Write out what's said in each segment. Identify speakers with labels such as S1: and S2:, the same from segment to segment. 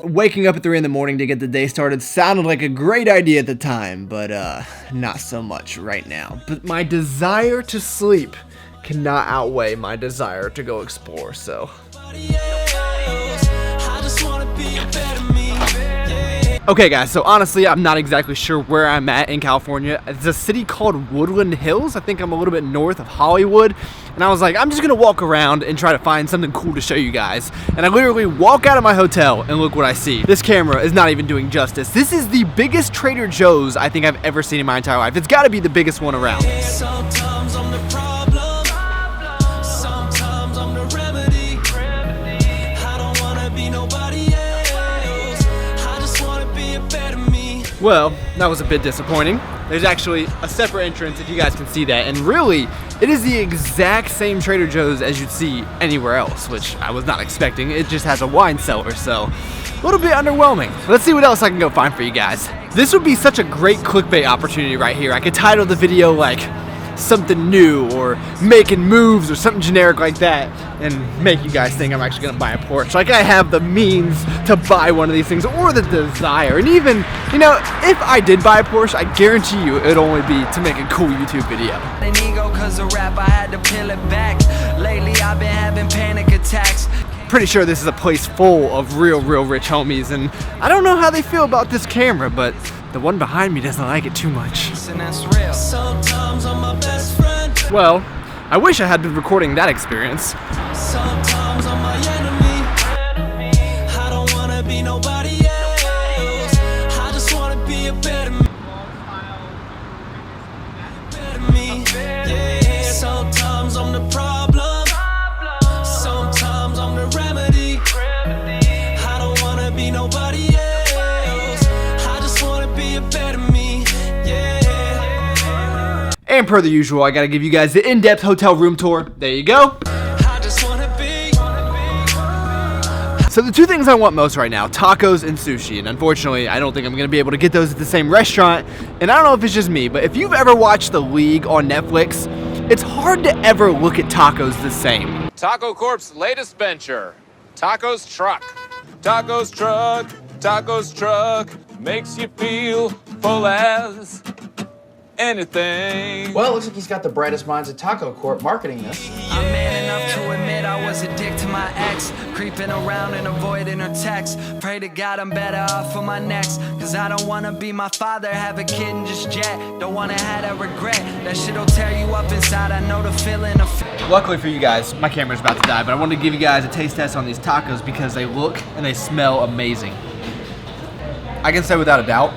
S1: Waking up at 3 in the morning to get the day started sounded like a great idea at the time, but not so much right now. But my desire to sleep cannot outweigh my desire to go explore, so. Okay guys, so honestly, I'm not exactly sure where I'm at in California. It's a city called Woodland Hills. I think I'm a little bit north of Hollywood. And I was like, I'm just gonna walk around and try to find something cool to show you guys. And I literally walk out of my hotel and look what I see. This camera is not even doing justice. This is the biggest Trader Joe's I think I've ever seen in my entire life. It's gotta be the biggest one around.
S2: Sometimes I'm the problem, sometimes I'm the remedy. I don't wanna be nobody else, I just wanna be a better me.
S1: Well, that was a bit disappointing. There's actually a separate entrance if you guys can see that, and really, it is the exact same Trader Joe's as you'd see anywhere else, which I was not expecting. It just has a wine cellar, so a little bit underwhelming. Let's see what else I can go find for you guys. This would be such a great clickbait opportunity right here. I could title the video like something new or making moves or something generic like that and make you guys think I'm actually gonna buy a Porsche. Like I have the means to buy one of these things or the desire. And even, you know, if I did buy a Porsche, I guarantee you it'd only be to make a cool YouTube video.
S2: An ego cause of rap, I had to peel it back. Lately I've been having panic attacks.
S1: Pretty sure this is a place full of real rich homies, and I don't know how they feel about this camera, but the one behind me doesn't like it too much.
S2: And that's real. Sometimes I'm my best friend.
S1: Well, I wish I had been recording that experience.
S2: Sometimes I'm my enemy. I don't wanna be nobody else, I just wanna be a better me. Yeah. Sometimes I'm the problem, sometimes I'm the remedy. I don't wanna be nobody else, I just wanna be a better me. Yeah.
S1: And per the usual, I gotta give you guys the in-depth hotel room tour. There you go.
S2: I just wanna be.
S1: So the two things I want most right now, tacos and sushi, and unfortunately I don't think I'm going to be able to get those at the same restaurant, and I don't know if it's just me, but if you've ever watched The League on Netflix, it's hard to ever look at tacos the same.
S3: Taco Corp's latest venture, Tacos Truck. Tacos Truck makes you feel full as anything.
S4: Well, it looks like he's got the brightest minds at Taco Corp marketing this.
S2: I'm man enough to admit I was a dick to my ex, creeping around and avoiding her texts. Pray to God I'm better off for my next, cause I don't wanna be my father, have a kid and just jet. Don't wanna have that regret, that shit'll tear you up inside. I know the feeling of.
S1: Luckily for you guys, my camera's about to die, but I wanted to give you guys a taste test on these tacos because they look and they smell amazing. I can say without a doubt,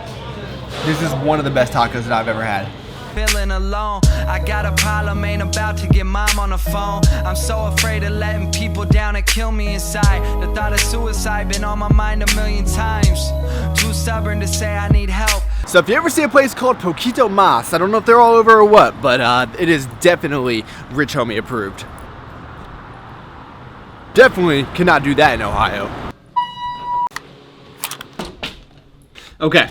S1: this is one of the best tacos that I've ever had.
S2: Feeling alone, I got a problem, ain't about to get mom on the phone. I'm so afraid of letting people down and kill me inside. The thought of suicide been on my mind a million times. Too stubborn to say I need help.
S1: So if you ever see a place called Poquito Mas, I don't know if they're all over or what, but it is definitely Rich Homie approved. Definitely cannot do that in Ohio. Okay.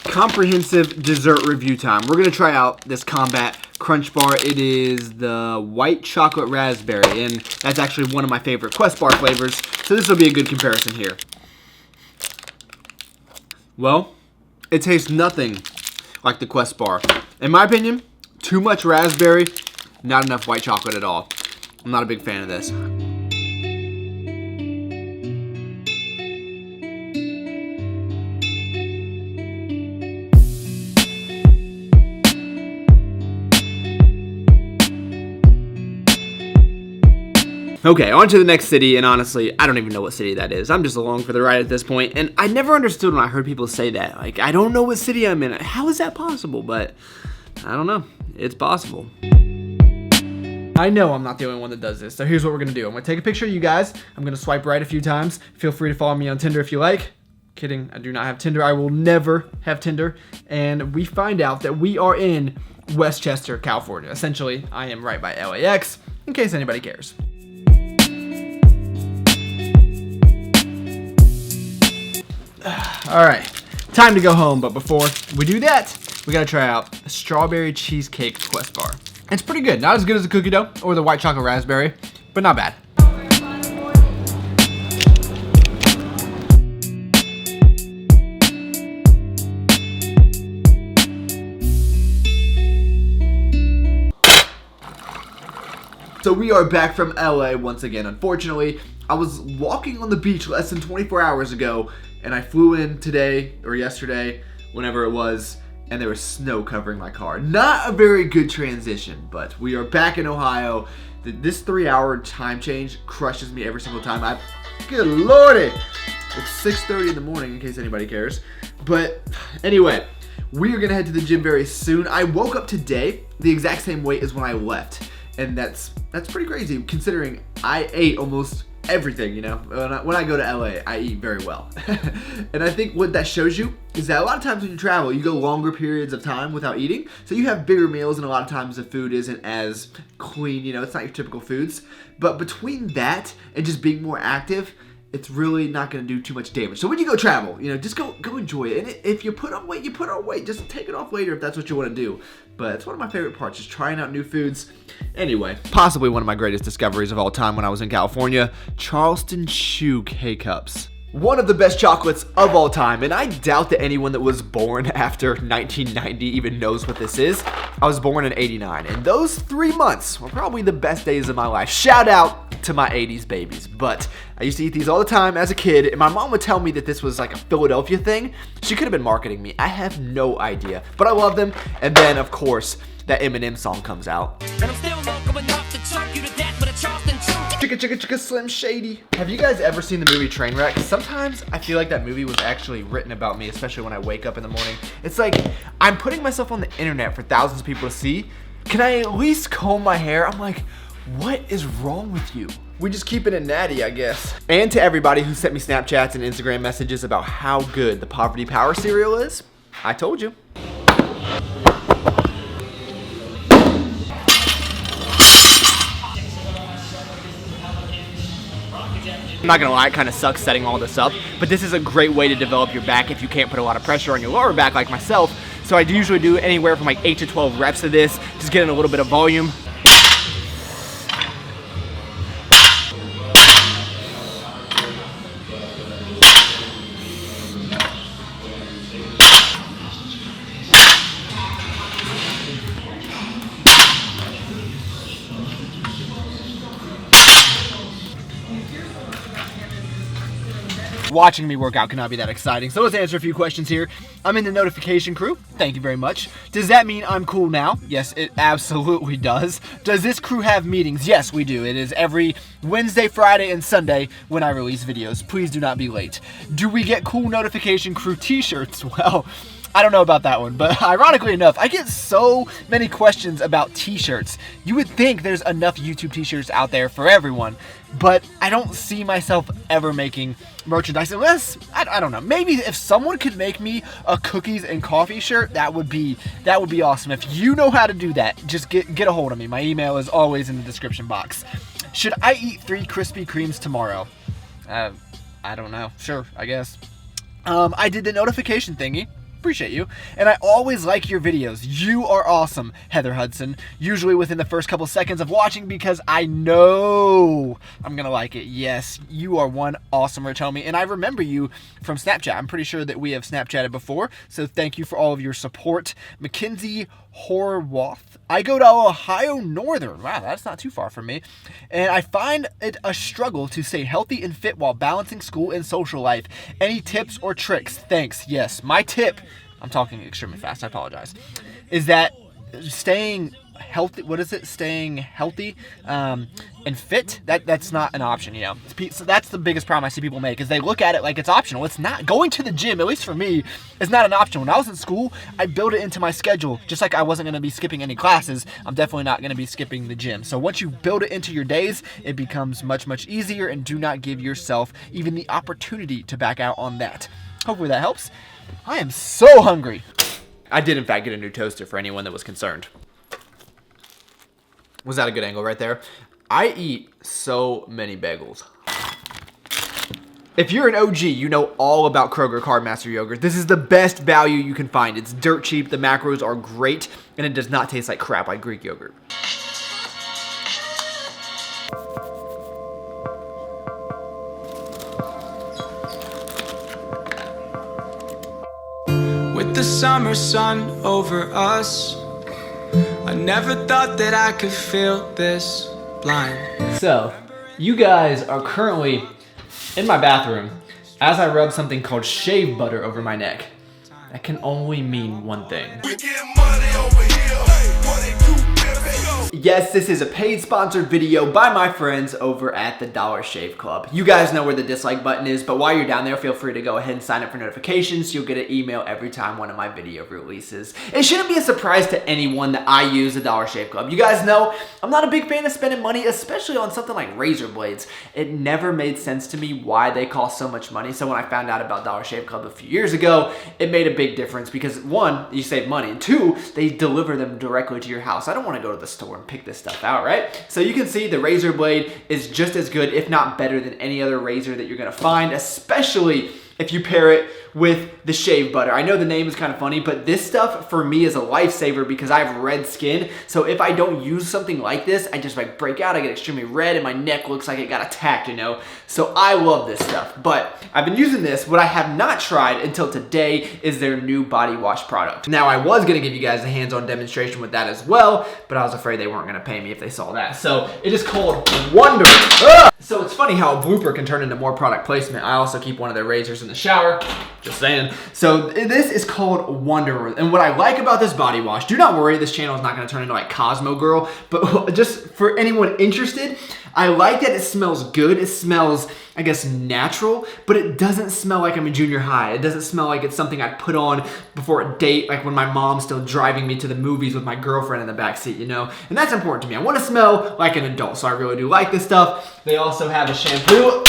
S1: Comprehensive dessert review time. We're gonna try out this Combat Crunch Bar. It is the white chocolate raspberry, and that's actually one of my favorite Quest Bar flavors, so this will be a good comparison here. Well, it tastes nothing like the Quest Bar. In my opinion, too much raspberry, not enough white chocolate at all. I'm not a big fan of this. Okay, on to the next city, and honestly, I don't even know what city that is. I'm just along for the ride at this point, and I never understood when I heard people say that. Like, I don't know what city I'm in. How is that possible? But, I don't know. It's possible. I know I'm not the only one that does this, so here's what we're gonna do. I'm gonna take a picture of you guys. I'm gonna swipe right a few times. Feel free to follow me on Tinder if you like. Kidding, I do not have Tinder. I will never have Tinder. And we find out that we are in Westchester, California. Essentially, I am right by LAX, in case anybody cares. All right, time to go home, but before we do that, we gotta try out a strawberry cheesecake Quest Bar. It's pretty good, not as good as the cookie dough or the white chocolate raspberry, but not bad. So we are back from LA once again. Unfortunately, I was walking on the beach less than 24 hours ago, and I flew in today or yesterday, whenever it was, and there was snow covering my car. Not a very good transition, but we are back in Ohio. This 3-hour time change crushes me every single time. Good lordy! It's 6:30 in the morning, in case anybody cares. But anyway, we are gonna head to the gym very soon. I woke up today the exact same weight as when I left, and that's pretty crazy considering I ate almost everything, you know. When I go to LA, I eat very well. And I think what that shows you is that a lot of times when you travel, you go longer periods of time without eating, so you have bigger meals, and a lot of times the food isn't as clean, you know, it's not your typical foods. But between that and just being more active, it's really not going to do too much damage. So when you go travel, you know, just go enjoy it. And if you put on weight, you put on weight. Just take it off later if that's what you want to do. But it's one of my favorite parts, just trying out new foods. Anyway, possibly one of my greatest discoveries of all time when I was in California, Charleston Chew K-Cups. One of the best chocolates of all time, and I doubt that anyone that was born after 1990 even knows what this is. I was born in '89, and those 3 months were probably the best days of my life. Shout out to my 80s babies. But I used to eat these all the time as a kid, and my mom would tell me that this was like a Philadelphia thing. She could have been marketing me. I have no idea, but I love them. And then, of course, that Eminem song comes out.
S5: And I'm still local enough to choke you to death with a Charleston Chew.
S1: Chicka chicka chicka Slim Shady. Have you guys ever seen the movie Trainwreck? Sometimes I feel like that movie was actually written about me, especially when I wake up in the morning. It's like I'm putting myself on the internet for thousands of people to see. Can I at least comb my hair? I'm like, what is wrong with you? We just keeping it natty, I guess. And to everybody who sent me Snapchats and Instagram messages about how good the Poverty Power cereal is, I told you. I'm not gonna lie, it kind of sucks setting all this up, but this is a great way to develop your back if you can't put a lot of pressure on your lower back like myself. So I usually do anywhere from like 8 to 12 reps of this, just getting a little bit of volume. Watching me work out cannot be that exciting. So let's answer a few questions here. I'm in the notification crew. Thank you very much. Does that mean I'm cool now? Yes, it absolutely does. Does this crew have meetings? Yes, we do. It is every Wednesday, Friday, and Sunday when I release videos. Please do not be late. Do we get cool notification crew t-shirts? Well, I don't know about that one, but ironically enough, I get so many questions about t-shirts. You would think there's enough YouTube t-shirts out there for everyone, but I don't see myself ever making merchandise unless, I don't know, maybe if someone could make me a cookies and coffee shirt, that would be awesome. If you know how to do that, just get a hold of me. My email is always in the description box. Should I eat 3 Krispy Kremes tomorrow? I don't know. Sure, I guess. I did the notification thingy. Appreciate you. And I always like your videos. You are awesome, Heather Hudson. Usually within the first couple seconds of watching because I know I'm gonna like it. Yes, you are one awesomer, tell me. And I remember you from Snapchat. I'm pretty sure that we have Snapchatted before. So thank you for all of your support. Mackenzie Horwath. I go to Ohio Northern. Wow, that's not too far from me. And I find it a struggle to stay healthy and fit while balancing school and social life. Any tips or tricks? Thanks. Yes, my tip, I'm talking extremely fast, I apologize, is that staying healthy, staying healthy and fit, that's not an option, you know. So that's the biggest problem I see people make, is they look at it like it's optional. It's not. Going to the gym, at least for me, is not an option. When I was in school, I built it into my schedule. Just like I wasn't going to be skipping any classes, I'm definitely not going to be skipping the gym. So once you build it into your days, it becomes much, much easier, and do not give yourself even the opportunity to back out on that. Hopefully that helps. I am so hungry. I did in fact get a new toaster for anyone that was concerned. Was that a good angle right there? I eat so many bagels. If you're an OG, you know all about Kroger Cardmaster yogurt. This is the best value you can find. It's dirt cheap, the macros are great, and it does not taste like crap like Greek yogurt.
S2: With the summer sun over us, I never thought that I could feel this. blind.
S1: So, you guys are currently in my bathroom as I rub something called shave butter over my neck. That can only mean one thing. Yes, this is a paid sponsored video by my friends over at the Dollar Shave Club. You guys know where the dislike button is, but while you're down there, feel free to go ahead and sign up for notifications. You'll get an email every time one of my video releases. It shouldn't be a surprise to anyone that I use the Dollar Shave Club. You guys know I'm not a big fan of spending money, especially on something like razor blades. It never made sense to me why they cost so much money. So when I found out about Dollar Shave Club a few years ago, it made a big difference because one, you save money, and two, they deliver them directly to your house. I don't want to go to the store and pick this stuff out, right? So you can see the razor blade is just as good, if not better, than any other razor that you're gonna find, especially if you pair it with the shave butter. I know the name is kind of funny, but this stuff for me is a lifesaver because I have red skin. So if I don't use something like this, I just like break out, I get extremely red, and my neck looks like it got attacked, you know? So I love this stuff, but I've been using this. What I have not tried until today is their new body wash product. Now, I was gonna give you guys a hands-on demonstration with that as well, but I was afraid they weren't gonna pay me if they saw that. So it is called Wonder. So it's funny how a blooper can turn into more product placement. I also keep one of their razors in the shower. Just saying. So this is called Wonder. And what I like about this body wash, do not worry, this channel is not going to turn into like Cosmo Girl, but just for anyone interested, I like that it smells good. It smells, I guess, natural, but it doesn't smell like I'm in junior high. It doesn't smell like it's something I'd put on before a date, like when my mom's still driving me to the movies with my girlfriend in the backseat, you know? And that's important to me. I want to smell like an adult, so I really do like this stuff. They also have a shampoo.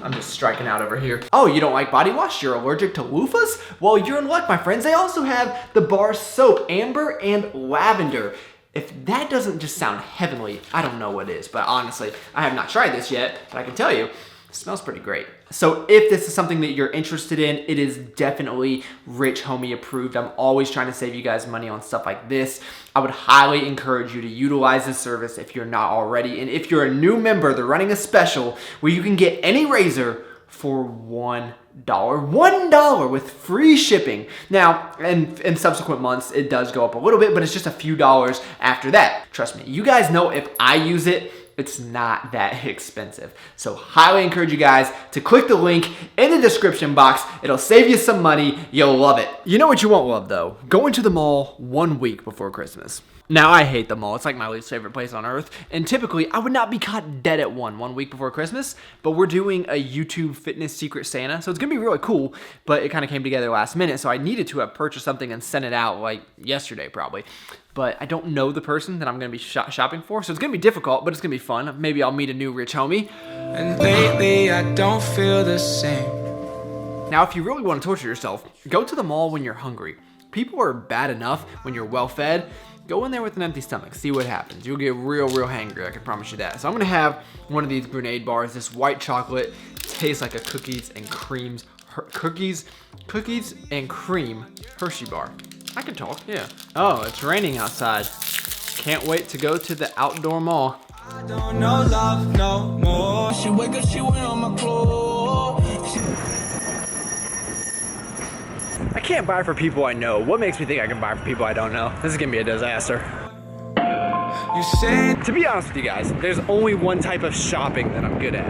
S1: I'm just striking out over here. Oh, you don't like body wash? You're allergic to loofahs? Well, you're in luck, my friends. They also have the bar soap, amber and lavender. If that doesn't just sound heavenly, I don't know what is. But honestly, I have not tried this yet, but I can tell you, it smells pretty great. So if this is something that you're interested in, it is definitely Rich Homie approved. I'm always trying to save you guys money on stuff like this. I would highly encourage you to utilize this service if you're not already. And if you're a new member, they're running a special where you can get any razor for $1. $1 with free shipping. Now, in subsequent months, it does go up a little bit, but it's just a few dollars after that. Trust me, you guys know if I use it, it's not that expensive. So highly encourage you guys to click the link in the description box. It'll save you some money. You'll love it. You know what you won't love though? Going to the mall 1 week before Christmas. Now, I hate the mall. It's like my least favorite place on earth. And typically, I would not be caught dead at one week before Christmas. But we're doing a YouTube Fitness Secret Santa. So it's going to be really cool. But it kind of came together last minute. So I needed to have purchased something and sent it out like yesterday probably. But I don't know the person that I'm going to be shopping for. So it's going to be difficult, but it's going to be fun. Maybe I'll meet a new rich homie.
S2: And lately I don't feel the same.
S1: Now, if you really want to torture yourself, go to the mall when you're hungry. People are bad enough when you're well fed. Go in there with an empty stomach, see what happens. You'll get real hangry, I can promise you that. So I'm gonna have one of these grenade bars. This white chocolate tastes like a cookies and cream Hershey bar. I can talk, yeah. Oh, it's raining outside. Can't wait to go to the outdoor mall.
S2: I don't know love no more.
S5: She wake up, she wear on my clothes.
S1: I can't buy for people I know. What makes me think I can buy for people I don't know? This is gonna be a disaster.
S2: You said
S1: To be honest with you guys, there's only one type of shopping that I'm good at.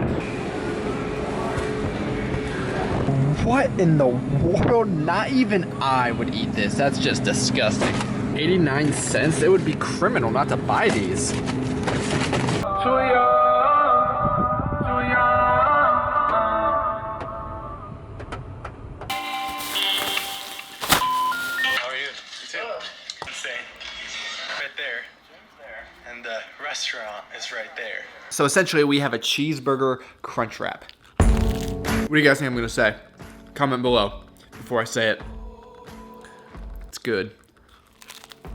S1: What in the world? Not even I would eat this. That's just disgusting. 89 cents? It would be criminal not to buy these.
S6: And the restaurant is right there.
S1: So essentially we have a cheeseburger crunch wrap. What do you guys think I'm gonna say? Comment below before I say it. It's good.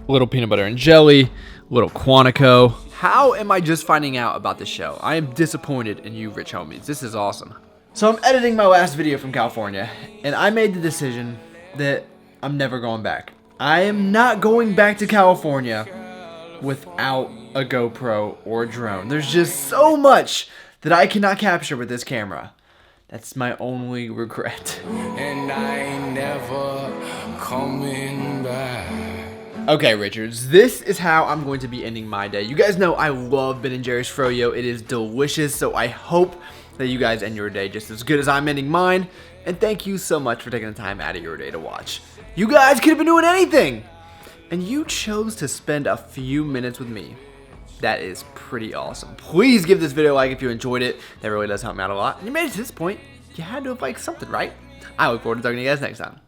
S1: A little peanut butter and jelly, a little Quantico. How am I just finding out about this show? I am disappointed in you rich homies. This is awesome. So I'm editing my last video from California, and I made the decision that I'm never going back. I am not going back to California without a GoPro or a drone. There's just so much that I cannot capture with this camera. That's my only regret.
S2: and I ain't never coming back.
S1: Okay, Richards, this is how I'm going to be ending my day. You guys know I love Ben & Jerry's Froyo. It is delicious, so I hope that you guys end your day just as good as I'm ending mine. And thank you so much for taking the time out of your day to watch. You guys could have been doing anything, and you chose to spend a few minutes with me. That is pretty awesome. Please give this video a like if you enjoyed it. That really does help me out a lot. And you made it to this point. You had to have liked something, right? I look forward to talking to you guys next time.